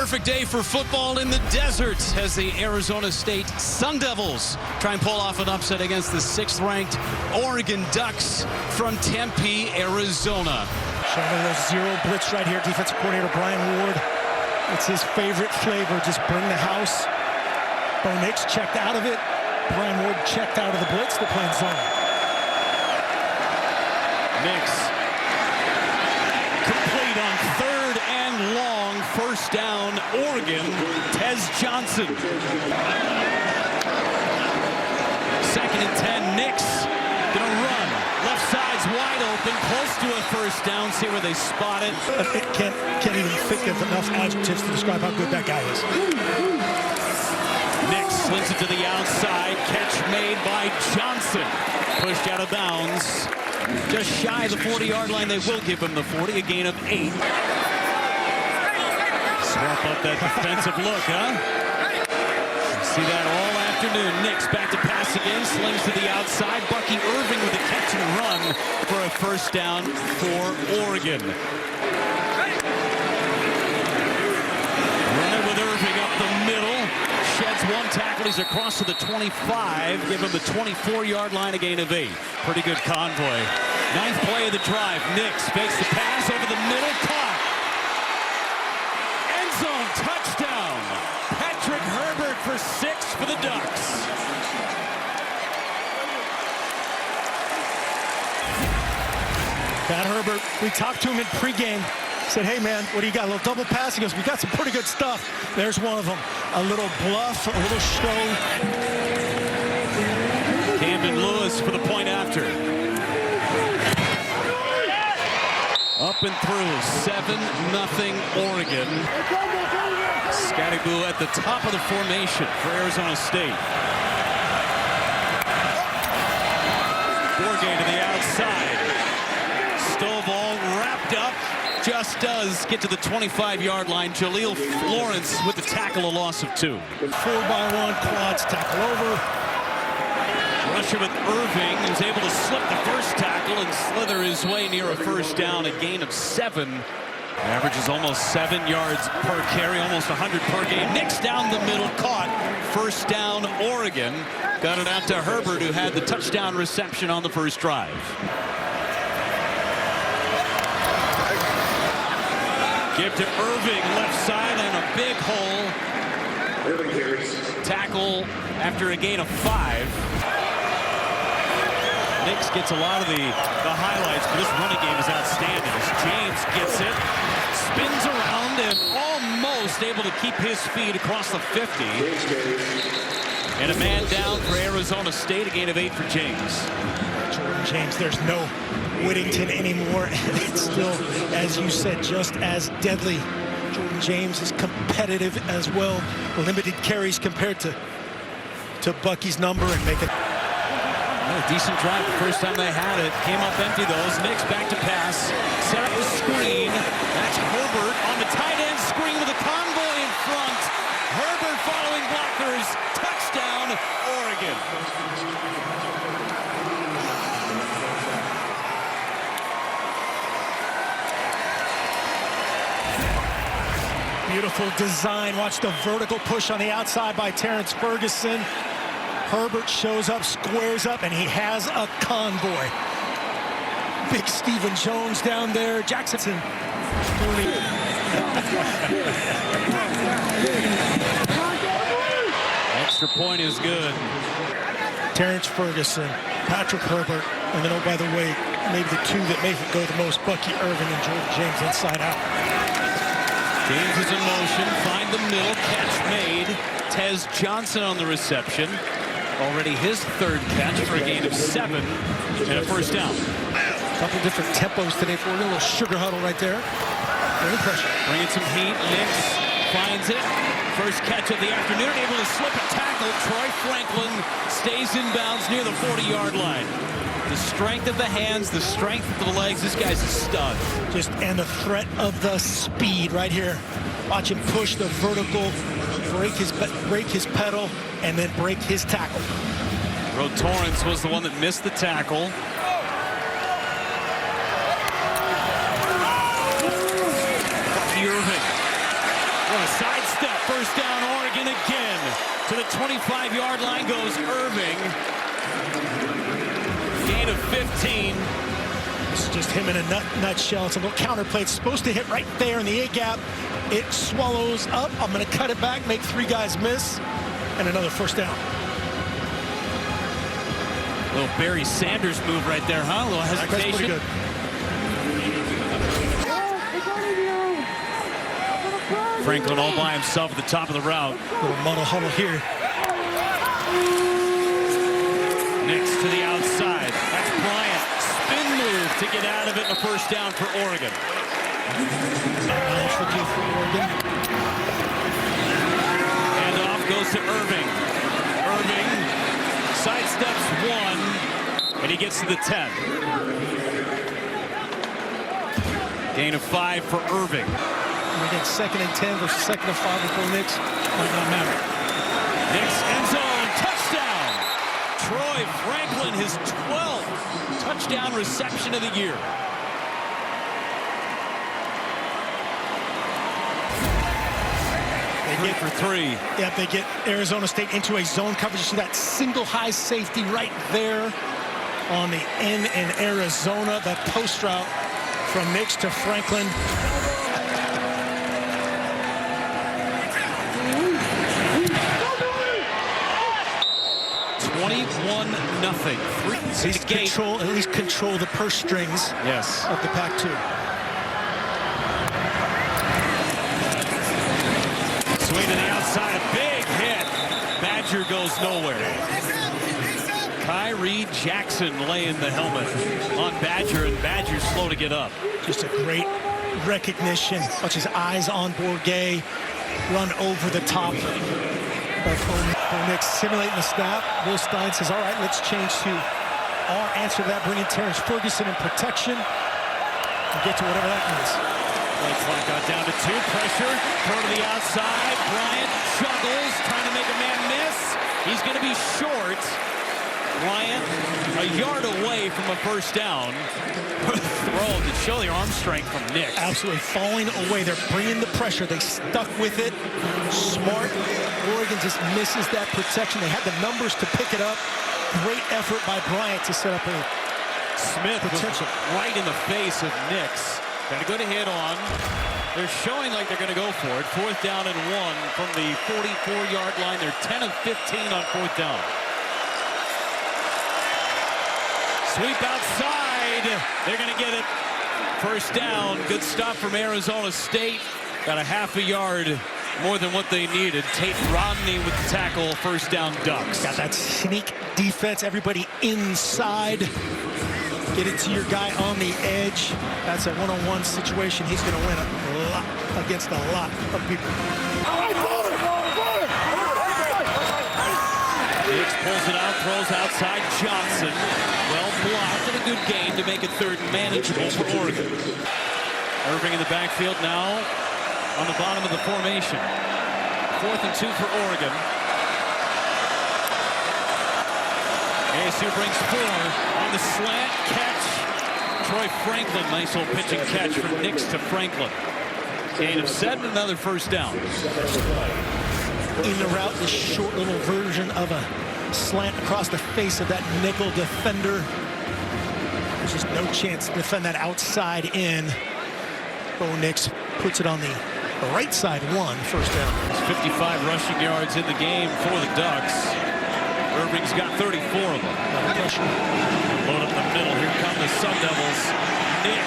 Perfect day for football in the desert as the Arizona State Sun Devils try and pull off an upset against the 6th-ranked Oregon Ducks from Tempe, Arizona. Showing a little zero blitz right here. Defensive coordinator Brian Ward. It's his favorite flavor. Just bring the house. Bo Nix checked out of it. Brian Ward checked out of the blitz. They're playing zone. Nix complete on 3rd and long. First down, Oregon. Tez Johnson. 2nd and 10. Nix gonna run. Left side's wide open, close to a first down. See where they spot it. Can't even think of enough adjectives to describe how good that guy is. Nix slings it to the outside. Catch made by Johnson. Pushed out of bounds. Just shy of the 40-yard line. They will give him the 40, a gain of 8. Swap up that defensive look, huh? See that all afternoon. Nix back to pass again. Slings to the outside. Bucky Irving with a catch and run for a first down for Oregon. Running with Irving up the middle. Sheds one tackle. He's across to the 25. Give him the 24-yard line, a gain of 8. Pretty good convoy. 9th play of the drive. Nix fakes the pass over the middle. Caught. End zone touchdown. Patrick Herbert for 6 for the Ducks. Pat Herbert, we talked to him in pregame. Said, hey, man, what do you got? A little double pass? He goes, we got some pretty good stuff. There's one of them. A little bluff, a little show. Camden Lewis for the point after. Up and through. 7-0 Oregon. Scatterboo at the top of the formation for Arizona State. Borgay to the outside. Stovall wrapped up. Just does get to the 25-yard line. Jaleel Florence with the tackle, a loss of 2. 4-by-1 quads, tackle over. Rusher with Irving, who's able to slip the first tackle and slither his way near a first down, a gain of 7. Average is almost 7 yards per carry, almost 100 per game. Nix down the middle, caught. First down, Oregon. Got it out to Herbert, who had the touchdown reception on the first drive. Give to Irving, left side, and a big hole. Tackle after a gain of 5. Nix gets a lot of the highlights, but this running game is outstanding as James gets it, spins around, and almost able to keep his feet across the 50. And a man down for Arizona State, a gain of 8 for James. Jordan James, there's no Whittington anymore, and it's still, as you said, just as deadly. Jordan James is competitive as well. Limited carries compared to Bucky's number, and make it. A decent drive the first time they had it. Came up empty, those. Nix back to pass. Set up the screen. That's Herbert on the tight end screen with a convoy in front. Herbert following blockers. Touchdown, Oregon. Beautiful design. Watch the vertical push on the outside by Terrence Ferguson. Herbert shows up, squares up, and he has a convoy. Big Stephen Jones down there. Jackson. Extra point is good. Terrence Ferguson, Patrick Herbert, and then, oh, by the way, maybe the two that make it go the most, Bucky Irving and Jordan James inside out. James is in motion, find the middle, catch made. Tez Johnson on the reception. Already his 3rd catch for a gain of 7 and a first down. A couple different tempos today for a little sugar huddle right there. Very pressure. Bringing some heat. Nix finds it. First catch of the afternoon. Able to slip a tackle. Troy Franklin stays in bounds near the 40-yard line. The strength of the hands, the strength of the legs. This guy's a stud. And the threat of the speed right here. Watch him push the vertical, break his pedal, and then break his tackle. Rod Torrance was the one that missed the tackle. Bucky Irving What a sidestep. First down, Oregon again. To the 25-yard line goes Irving. Gain of 15. This is just him in a nutshell. It's a little counter play. It's supposed to hit right there in the A-gap. It swallows up. I'm going to cut it back, make 3 guys miss, and another first down. Little Barry Sanders move right there, huh? A little hesitation. That's pretty good. Franklin all by himself at the top of the route. Little muddle huddle here. Nix to the outside. That's Bryant. Spin move to get out of it, and a first down for Oregon. Tricky for Oregon. And off goes to Irving. Irving sidesteps 1, and he gets to the 10. Gain of 5 for Irving. And again, 2nd and 10 versus 2nd and 5 before Nix. Might not matter. Nix end zone touchdown. Troy Franklin, his 12th touchdown reception of the year. They get for 3. Yeah, they get Arizona State into a zone coverage. You see that single high safety right there on the end in Arizona. That post route from Nix to Franklin. 21-0. At least control the purse strings. Yes. Of the Pac-2. Swing to the outside, a big hit. Badger goes nowhere. Kyrie Jackson laying the helmet on Badger, and Badger's slow to get up. Just a great recognition. Watch his eyes on Bourget. Run over the top. Bo Nix simulating the snap. Will Stein says, all right, let's change to our answer to that, bringing Terrence Ferguson in protection and get to whatever that means. Play clock got down to 2. Pressure. Throw to the outside. Bryant juggles, trying to make a man miss. He's going to be short. Bryant a yard away from a first down. Throw to show the arm strength from Nix. Absolutely falling away. They're bringing the pressure. They stuck with it. Smart. Oregon just misses that protection. They had the numbers to pick it up. Great effort by Bryant to set up a Smith potential. Right in the face of Nix. Got a good hit on. They're showing like they're going to go for it. 4th down and 1 from the 44-yard line. They're 10 of 15 on 4th down. Sweep outside. They're going to get it. First down. Good stop from Arizona State. Got a half a yard more than what they needed. Tate Rodney with the tackle. First down, Ducks. Got that sneak defense. Everybody inside. Get it to your guy on the edge. That's a one-on-one situation. He's going to win a lot against a lot of people. Nix pulls it out, throws outside. Johnson, well blocked, and a good gain to make it 3rd and manageable for Oregon. Irving in the backfield now on the bottom of the formation. 4th and 2 for Oregon. ASU brings 4 on the slant catch. Troy Franklin, nice little pitch and catch from Nix to Franklin. Gain of 7, another first down. In the route, this short little version of a slant across the face of that nickel defender. There's just no chance to defend that outside in. Bo Nix puts it on the right side, 1 first down. 55 rushing yards in the game for the Ducks. Irving's got 34 of them. Load up the middle. Here come the Sun Devils. Nix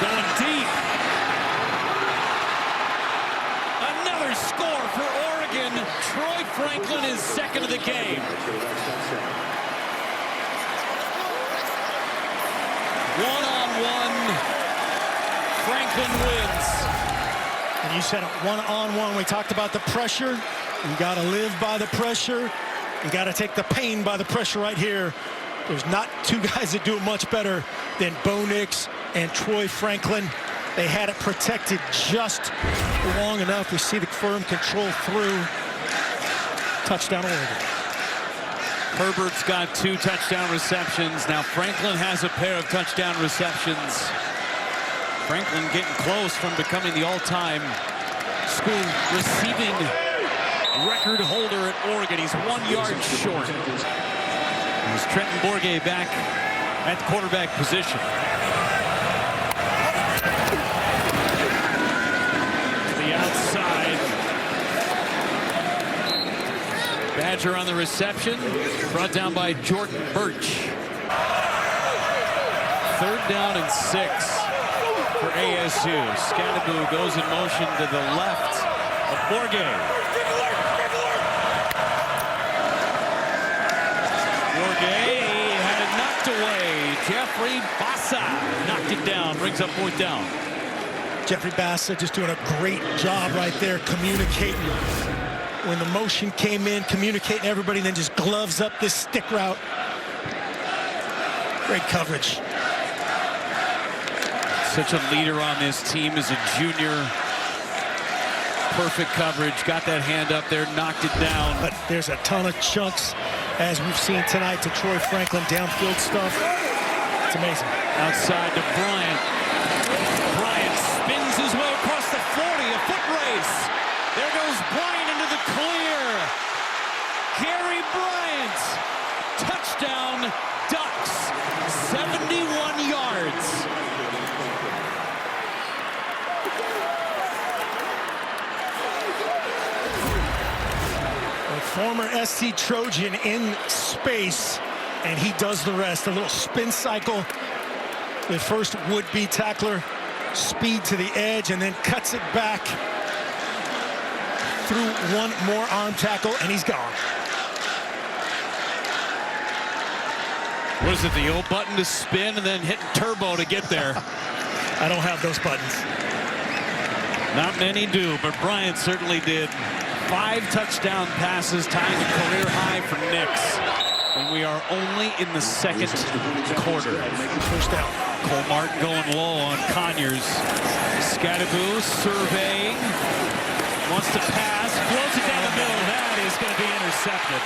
going deep. Another score for Oregon. Troy Franklin is 2nd of the game. One-on-one. Franklin wins. And you said it, one-on-one. We talked about the pressure. You got to live by the pressure. You got to take the pain by the pressure right here. There's not 2 guys that do it much better than Bo Nix and Troy Franklin. They had it protected just long enough. We see the firm control through. Touchdown Oregon. Herbert's got 2 touchdown receptions. Now Franklin has a pair of touchdown receptions. Franklin getting close from becoming the all-time school receiving record holder at Oregon. He's 1 yard short. There's Trenton Bourguet back at the quarterback position. To the outside. Badger on the reception. Brought down by Jordan Birch. 3rd down and 6 for ASU. Scadaboo goes in motion to the left of Bourguet. Bourguet had it knocked away. Jeffrey Bassa knocked it down, brings up 4th down. Jeffrey Bassa just doing a great job right there, communicating. When the motion came in, communicating everybody, then just gloves up this stick route. Great coverage. Such a leader on this team as a junior. Perfect coverage, got that hand up there, knocked it down. But there's a ton of chunks, as we've seen tonight, to Troy Franklin, downfield stuff. It's amazing. Outside to Bryant. Bryant spins his way across the 40, a foot race. There goes Bryant into the clear. Gary Bryant, touchdown, Ducks, 71 yards. Former SC Trojan in space, and he does the rest. A little spin cycle. The first would-be tackler, speed to the edge, and then cuts it back through one more arm tackle, and he's gone. What is it, the O button to spin and then hit turbo to get there? I don't have those buttons. Not many do, but Bryant certainly did. 5 touchdown passes, tying a career high for Nix. And we are only in the 2nd quarter. First down. Cole Martin going low on Conyers. Scadaboo surveying. Wants to pass. Blows it down the middle. That is going to be intercepted.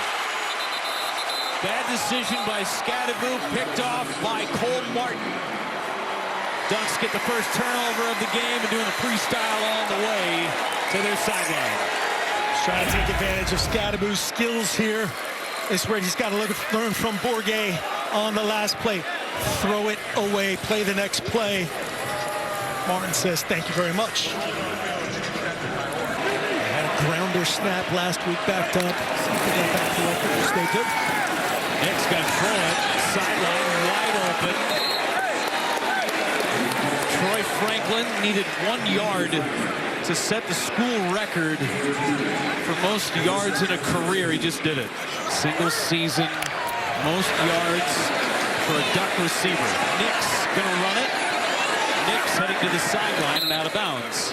Bad decision by Scadaboo. Picked off by Cole Martin. Ducks get the first turnover of the game and doing a freestyle on the way to their sideline. Trying to take advantage of Scadaboo's skills here. This is where he's got to learn from Bourguet on the last play. Throw it away, play the next play. Martin says, thank you very much. Had a grounder snap last week, backed up. Stay good. Nick's going to throw it. Sideline wide open. Troy Franklin needed 1 yard to set the school record for most yards in a career. He just did it. Single season, most yards for a Duck receiver. Nix gonna run it. Nix heading to the sideline and out of bounds.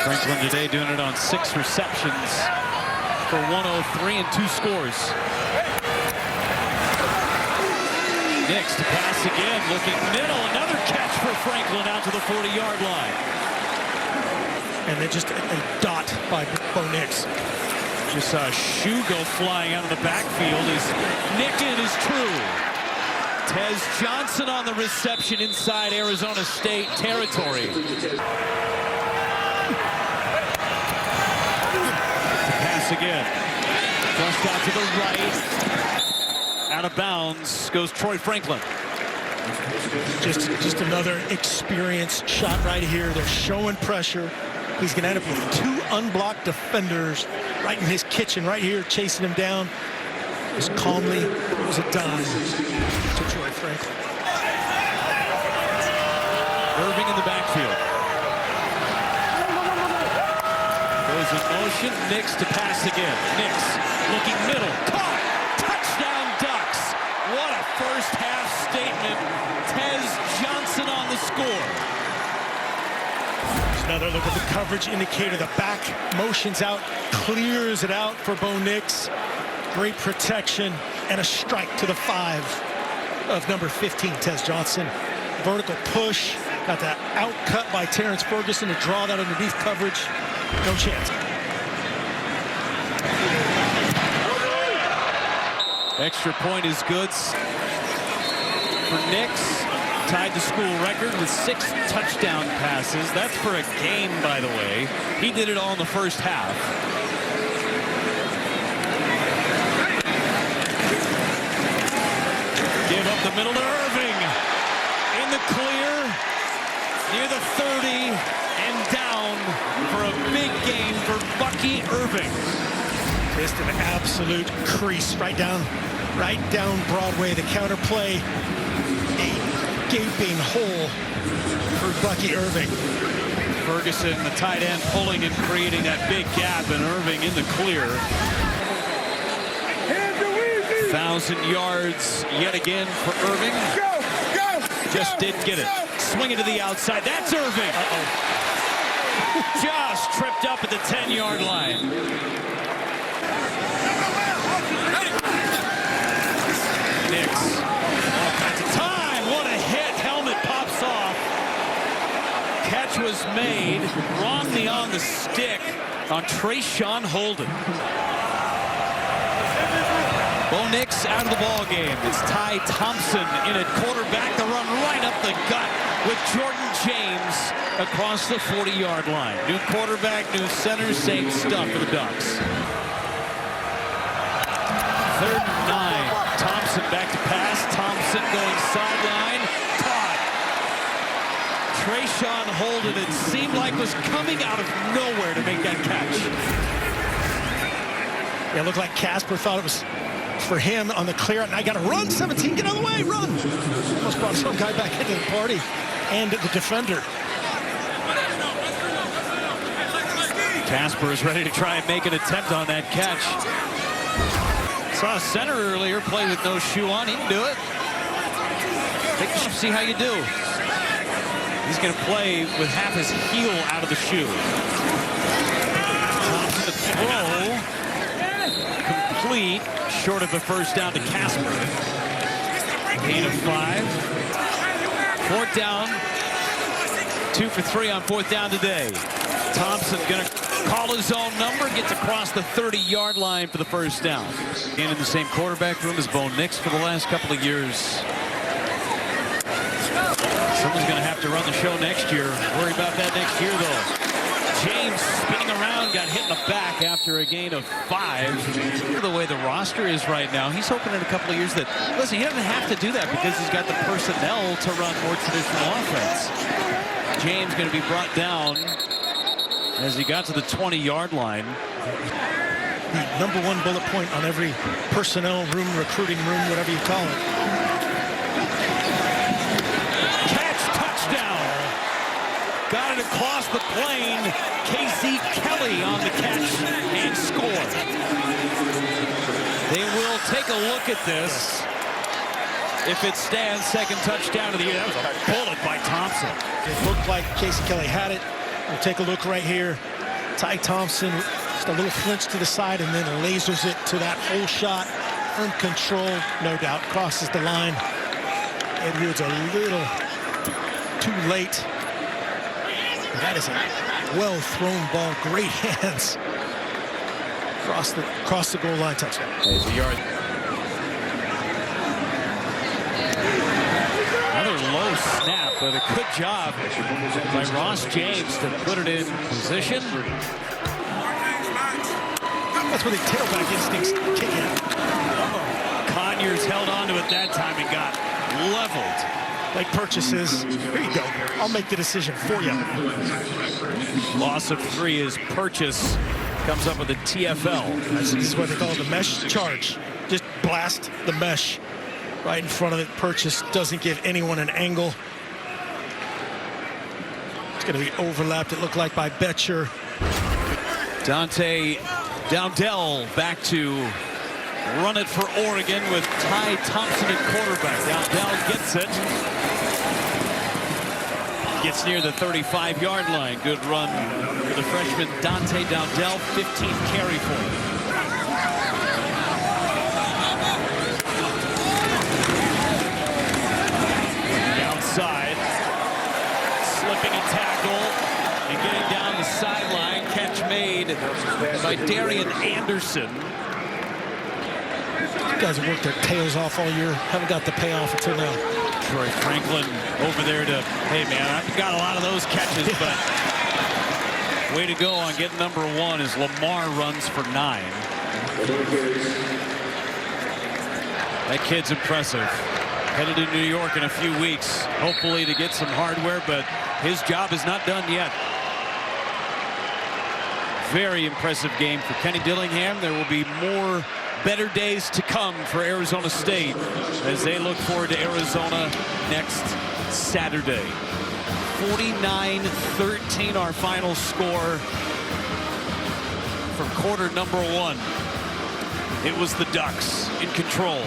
Franklin today doing it on 6 receptions for 103 and 2 scores. Nix to pass again, looking middle. Another catch for Franklin out to the 40-yard line. And then just a dot by Bo Nix. Just saw a shoe go flying out of the backfield as Nicken is true. Tez Johnson on the reception inside Arizona State territory. Pass again. Thrust out to the right. Out of bounds goes Troy Franklin. Just another experienced shot right here. They're showing pressure. He's going to end up with 2 unblocked defenders right in his kitchen, right here, chasing him down. Just calmly, it was a dime to Troy Franklin. Irving in the backfield. Goes in motion. Nix to pass again. Nix looking middle. Caught. Touchdown Ducks. What a first half statement. Tez Johnson on the score. Another look at the coverage indicator. The back motions out, clears it out for Bo Nix. Great protection and a strike to the 5 of number 15, Tez Johnson. Vertical push. Got that out cut by Terrence Ferguson to draw that underneath coverage. No chance. Extra point is good for Nix. tied the school record with 6 touchdown passes. That's for a game, by the way. He did it all in the first half. Give up the middle to Irving. In the clear, near the 30, and down for a big gain for Bucky Irving. Just an absolute crease right down Broadway. The counter play, a gaping hole for Bucky Irving. Ferguson, the tight end, pulling and creating that big gap, and Irving in the clear. 1,000 yards yet again for Irving. Just didn't get it. Swinging to the outside. That's Irving. Just tripped up at the 10-yard line. Nix. All kinds of time. What a hit. Helmet pops off. Catch was made. Romney on the stick on Trayshawn Holden. Bo Nix out of the ball game. It's Ty Thompson in at quarterback. The run right up the gut with Jordan James across the 40-yard line. New quarterback, new center, same stuff for the Ducks. 3rd and 9. Thompson back to pass. Thompson going sideline. Caught. Trayshawn Holden, it seemed like, was coming out of nowhere to make that catch. Yeah, it looked like Casper thought it was for him on the clear, and I got to run. 17, get out of the way, run. Almost brought some guy back into the party and the defender. Casper is ready to try and make an attempt on that catch. Saw a center earlier play with no shoe on. He can do it. Take the shoe, see how you do. He's going to play with half his heel out of the shoe. Thompson to throw. Complete. Short of a first down to Casper. Gain of 5. 4th down. 2 for 3 on 4th down today. Thompson going to call his own number. Gets across the 30-yard line for the first down. And in the same quarterback room as Bo Nix for the last couple of years. Someone's going to have to run the show next year. Worry about that next year, though. James spinning around, got hit in the back after a gain of 5. The way the roster is right now, he's hoping in a couple of years that, listen, he doesn't have to do that because he's got the personnel to run more traditional offense. James going to be brought down as he got to the 20-yard line. The #1 bullet point on every personnel room, recruiting room, whatever you call it. Got it across the plane. Casey Kelly on the catch and score. They will take a look at this. If it stands, 2nd touchdown of the year. That was a bullet by Thompson. It looked like Casey Kelly had it. We'll take a look right here. Ty Thompson, just a little flinch to the side and then lasers it to that whole shot. Firm control, no doubt. Crosses the line. Edwards a little too late. That is a well-thrown ball. Great hands. Cross the goal line, touchdown. There's a yard. Another low snap, but a good job by Ross James to put it in position. That's where the tailback instincts kick in. Conyers held on to it that time and got leveled. Like Purchases, here you go. I'll make the decision for you. Loss of 3 is Purchase. Comes up with a TFL. This is what they call the mesh charge. Just blast the mesh right in front of it. Purchase doesn't give anyone an angle. It's going to be overlapped, it looked like, by Betcher. Dante Dowdell back to run it for Oregon with Ty Thompson at quarterback. Dowdell gets it. Gets near the 35-yard line. Good run for the freshman Dante Dowdell. 15th carry for him. Outside. Slipping a tackle and getting down the sideline. Catch made by Darian Anderson. These guys have worked their tails off all year. Haven't got the payoff until now. Troy Franklin over there to, hey man, I've got a lot of those catches, but way to go on getting number 1 as Lamar runs for 9. That kid's impressive. Headed to New York in a few weeks, hopefully to get some hardware, but his job is not done yet. Very impressive game for Kenny Dillingham. There will be more better days to come for Arizona State as they look forward to Arizona next Saturday. 49-13 our final score from quarter number 1. It was the Ducks in control.